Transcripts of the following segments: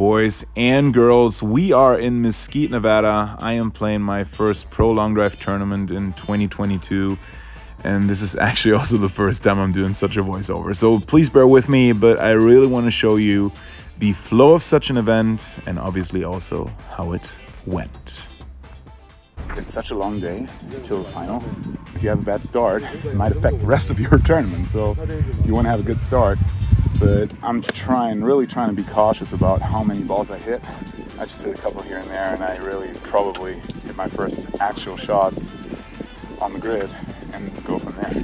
boys and girls. We are in Mesquite, Nevada. I am playing my first pro long drive tournament in 2022. And this is actually also the first time I'm doing such a voiceover. So please bear with me, but I really want to show you the flow of such an event and obviously also how it went. It's such a long day till the final. If you have a bad start, it might affect the rest of your tournament. So you want to have a good start. But I'm really trying to be cautious about how many balls I hit. I just hit a couple here and there, and I really probably hit my first actual shots on the grid and go from there.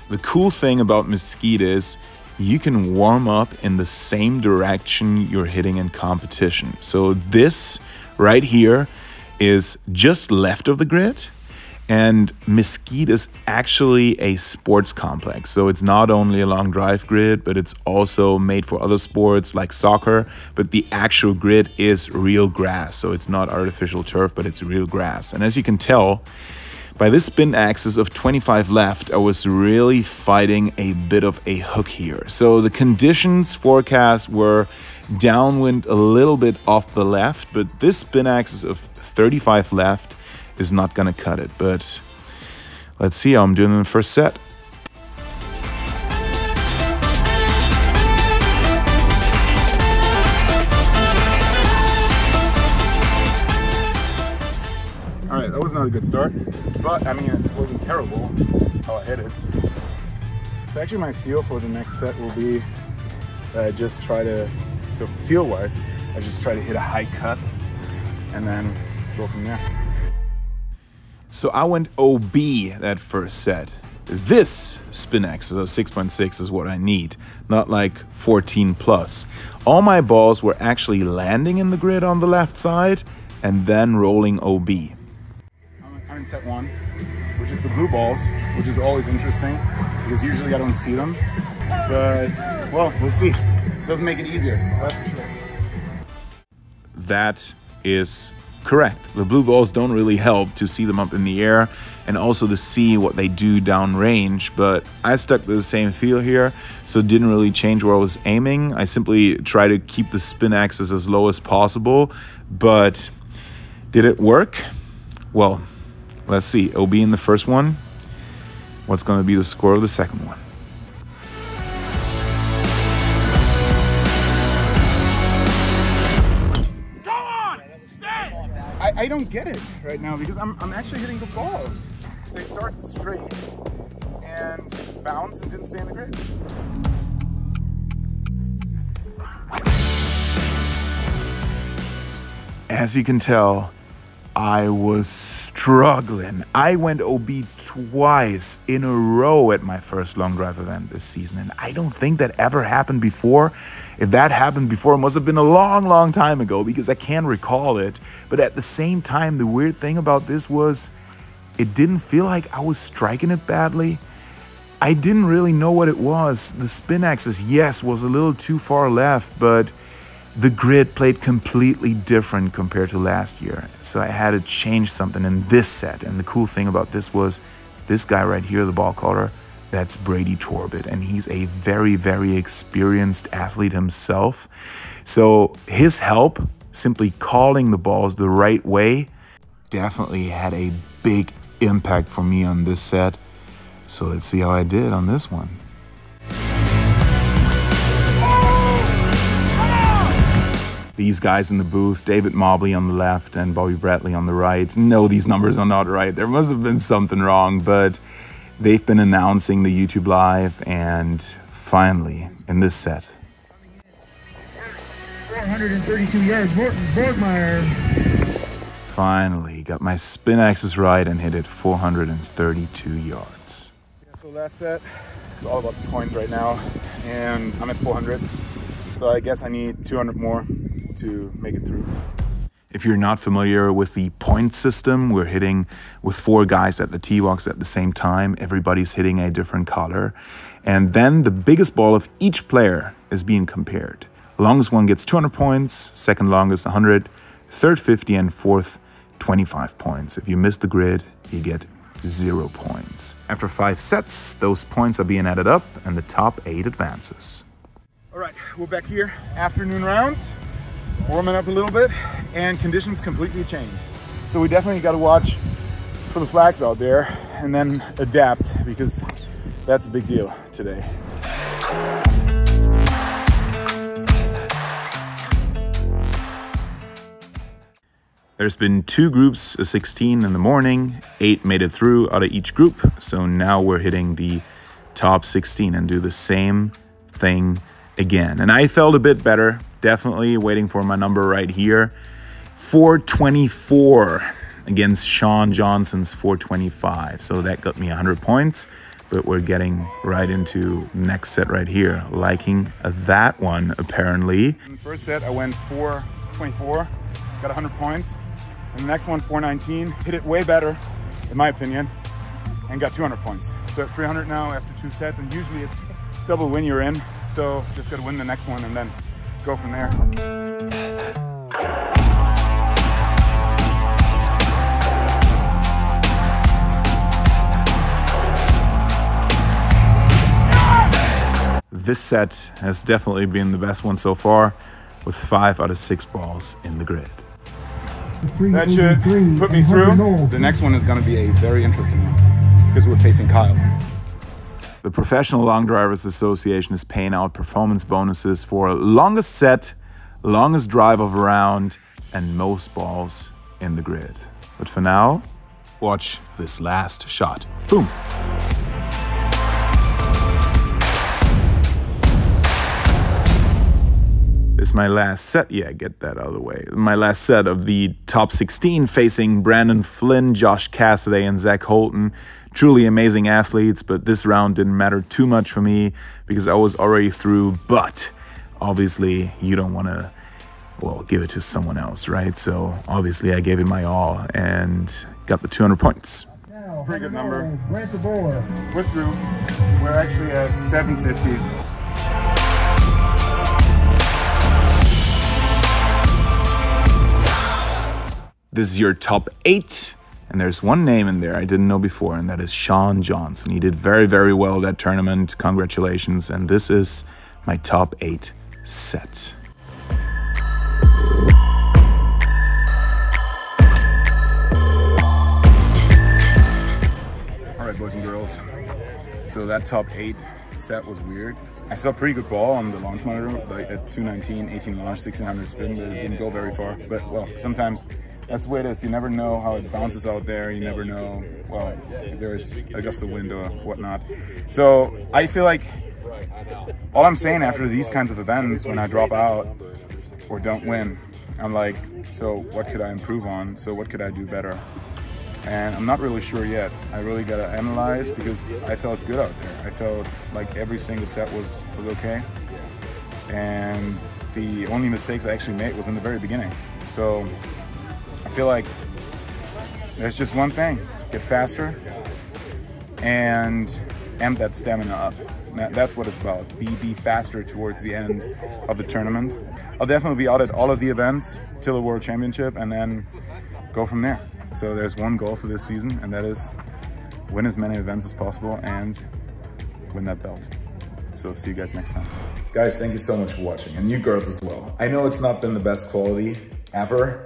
The cool thing about Mesquite is you can warm up in the same direction you're hitting in competition. So this right here is just left of the grid, and Mesquite is actually a sports complex. So it's not only a long drive grid, but it's also made for other sports like soccer, but the actual grid is real grass. So it's not artificial turf, but it's real grass. And as you can tell, by this spin axis of 25 left, I was really fighting a bit of a hook here. So the conditions forecast were downwind a little bit off the left, but this spin axis of 35 left is not gonna cut it. But let's see how I'm doing in the first set. All right, that was not a good start, but I mean, it wasn't terrible how I hit it. So actually my feel for the next set will be that I just try to, so feel-wise, I just try to hit a high cut and then go from there. So I went OB that first set. This spin axis of 6.6 is what I need, not like 14 plus. All my balls were actually landing in the grid on the left side and then rolling OB. I'm in set one, which is the blue balls, which is always interesting because usually I don't see them. But, well, we'll see. It doesn't make it easier, that's for sure. That is correct. The blue balls don't really help to see them up in the air and also to see what they do downrange, but I stuck to the same feel here, so it didn't really change where I was aiming. I simply try to keep the spin axis as low as possible, but did it work? Well, let's see. OB in the first one. What's going to be the score of the second one? I don't get it right now because I'm actually hitting the balls. They start straight and bounce and didn't stay in the grid. As you can tell, I was struggling. I went OB twice in a row at my first long drive event this season, and I don't think that ever happened before. If that happened before, it must have been a long, long time ago because I can't recall it. But at the same time, the weird thing about this was it didn't feel like I was striking it badly. I didn't really know what it was. The spin axis, yes, was a little too far left, but the grid played completely different compared to last year. So I had to change something in this set. And the cool thing about this was this guy right here, the ball caller, that's Brady Torbett. And he's a very, very experienced athlete himself. So his help, simply calling the balls the right way, definitely had a big impact for me on this set. So let's see how I did on this one. These guys in the booth, David Mobley on the left and Bobby Bradley on the right. No, these numbers are not right. There must have been something wrong, but they've been announcing the YouTube Live, and finally, in this set. 432 yards, Borgmeier. Finally, got my spin axis right and hit it 432 yards. Yeah, so last set, it's all about the points right now, and I'm at 400. So I guess I need 200 more to make it through. If you're not familiar with the point system, we're hitting with 4 guys at the tee box at the same time. Everybody's hitting a different color. And then the biggest ball of each player is being compared. The longest one gets 200 points, second longest 100, third 50, and fourth 25 points. If you miss the grid, you get 0 points. After 5 sets, those points are being added up and the top 8 advances. All right, we're back here, afternoon rounds. warming up a little bit, and conditions completely changed. So we definitely got to watch for the flags out there and then adapt, because that's a big deal today. There's been 2 groups of 16 in the morning, 8 made it through out of each group. So now we're hitting the top 16 and do the same thing again. And I felt a bit better, definitely waiting for my number right here. 424 against Sean Johnson's 425. So that got me 100 points, but we're getting right into the next set right here. Liking that one, apparently. In the first set, I went 424, got 100 points. And the next one, 419, hit it way better, in my opinion, and got 200 points. So at 300 now after 2 sets, and usually it's double win you're in. So just gotta win the next one and then go from there. This set has definitely been the best one so far, with 5 out of 6 balls in the grid. That should put me through. The next one is going to be a very interesting one, because we're facing Kyle. The Professional Long Drivers Association is paying out performance bonuses for longest set, longest drive of a round, and most balls in the grid. But for now, watch this last shot. Boom. This is my last set. Yeah, get that out of the way. My last set of the top 16, facing Brandon Flynn, Josh Cassidy, and Zach Holton. Truly amazing athletes, but this round didn't matter too much for me because I was already through. But obviously, you don't want to, well, give it to someone else, right? So obviously, I gave it my all and got the 200 points. Now, pretty good number. We're through. We're actually at 750. This is your top 8, and there's one name in there I didn't know before, and that is Sean Johnson. He did very, very well that tournament. Congratulations. And this is my top 8 set. All right, boys and girls. So that top 8 set was weird. I saw a pretty good ball on the launch monitor, like at 219, 18 launch, 1600 spin, but it didn't go very far. But, well, sometimes that's the way it is. You never know how it bounces out there. You never know, well, if there's a gust of wind or whatnot. So I feel like all I'm saying after these kinds of events, when I drop out or don't win, I'm like, so what could I improve on? So what could I do better? And I'm not really sure yet. I really gotta analyze, because I felt good out there. I felt like every single set was okay. And the only mistakes I actually made was in the very beginning. So I feel like there's just one thing: get faster and amp that stamina up. That's what it's about. Be faster towards the end of the tournament. I'll definitely be out at all of the events till the World Championship, and then go from there. So there's one goal for this season, and that is win as many events as possible and win that belt. So see you guys next time. Guys, thank you so much for watching, and you girls as well. I know it's not been the best quality ever.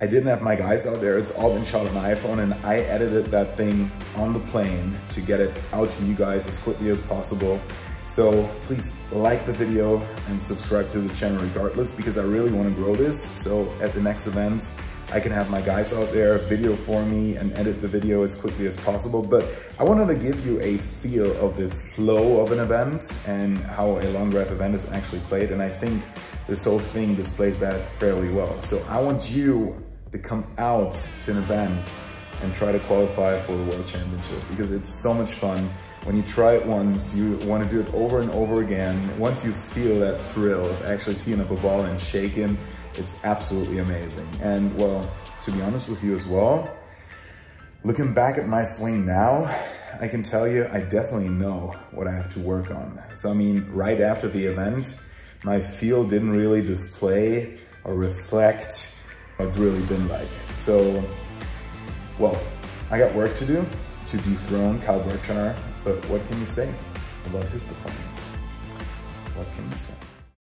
I didn't have my guys out there. It's all been shot on my iPhone, and I edited that thing on the plane to get it out to you guys as quickly as possible. So please like the video and subscribe to the channel regardless, because I really want to grow this. So at the next event, I can have my guys out there video for me and edit the video as quickly as possible. But I wanted to give you a feel of the flow of an event and how a long drive event is actually played. And I think this whole thing displays that fairly well. So I want you to come out to an event and try to qualify for the World Championship, because it's so much fun. When you try it once, you want to do it over and over again. Once you feel that thrill of actually teeing up a ball and shaking, it's absolutely amazing. And well, to be honest with you as well, looking back at my swing now, I can tell you I definitely know what I have to work on. So I mean, right after the event, my feel didn't really display or reflect what it's really been like. So, well, I got work to do to dethrone Kyle Berkshire, but what can you say about his performance? What can you say?